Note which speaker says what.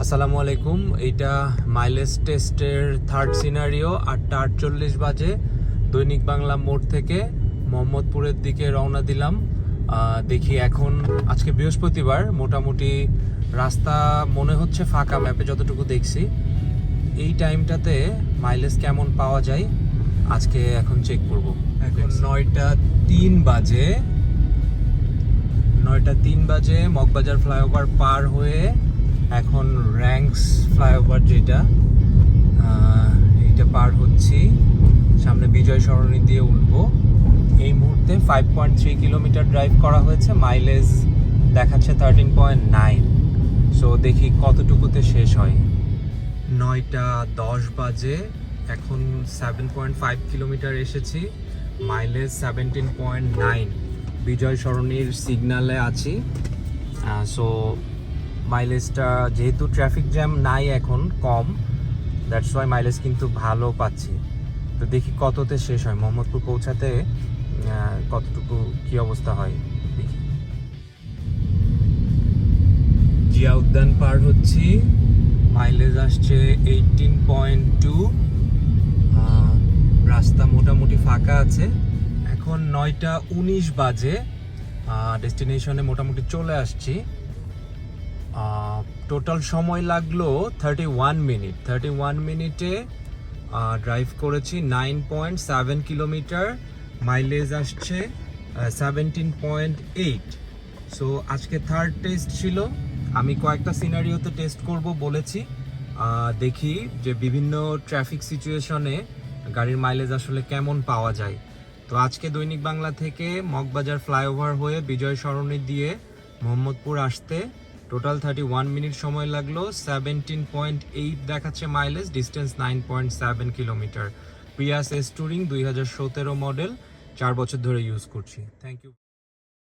Speaker 1: আসসালামু আলাইকুম। এইটা মাইলেজ টেস্টের থার্ড সিনারিও। 8:48 বাজে দৈনিক বাংলা মোড় থেকে মোহাম্মদপুরের দিকে রওনা দিলাম। দেখি এখন আজকে বৃহস্পতিবার, মোটামুটি রাস্তা মনে হচ্ছে ফাঁকা, ম্যাপে যতটুকু দেখছি। এই টাইমটাতে মাইলেজ কেমন পাওয়া যায় আজকে এখন চেক করব। এখন 9:03 বাজে। 9:03 বাজে মগবাজার ফ্লাইওভার পার হয়ে এখন র্যাঙ্কস ফ্লাইওভার যেটা এইটা পার হচ্ছি, সামনে বিজয় সরণি দিয়ে উঠবো। এই মুহূর্তে 5.3 কিলোমিটার ড্রাইভ করা হয়েছে, মাইলেজ দেখাচ্ছে 13.9। সো দেখি কতটুকুতে শেষ হয়। 9:10 বাজে, এখন 7.5 কিলোমিটার এসেছি, মাইলেজ 17.9। বিজয় সরণির সিগনালে আছি। সো মাইলেজটা যেহেতু ট্রাফিক জ্যাম নাই এখন, কম, দ্যাটস ওয়াই মাইলেজ কিন্তু ভালো পাচ্ছি। তো দেখি কততে শেষ হয়, মোহাম্মদপুর পৌঁছাতে কতটুকু কি অবস্থা হয় দেখি। জিয়া উদ্যান পার হচ্ছি, মাইলেজ আসছে 18.2। রাস্তা মোটামুটি ফাঁকা আছে। এখন 9:19 বাজে, ডেস্টিনেশনে মোটামুটি চলে আসছি। টোটাল সময় লাগলো 31 মিনিট। 31 মিনিটে ড্রাইভ করেছি 9.7 কিলোমিটার, মাইলেজ আসছে 17.8। সো আজকে থার্ড টেস্ট ছিল। আমি কয়েকটা সিনারিওতে টেস্ট করব বলেছি, দেখি যে বিভিন্ন ট্রাফিক সিচুয়েশনে গাড়ির মাইলেজ আসলে কেমন পাওয়া যায়। তো আজকে দৈনিক বাংলা থেকে মগবাজার ফ্লাইওভার হয়ে বিজয় সরণি দিয়ে মোহাম্মদপুর আসতে টোটাল 31 মিনিট সময় লাগলো। 17.8 দেখাচ্ছে mileage, distance 9.7 kilometre. Prius S Touring 2017 model, 4 বছর ধরে ইউজ করছি। Thank you.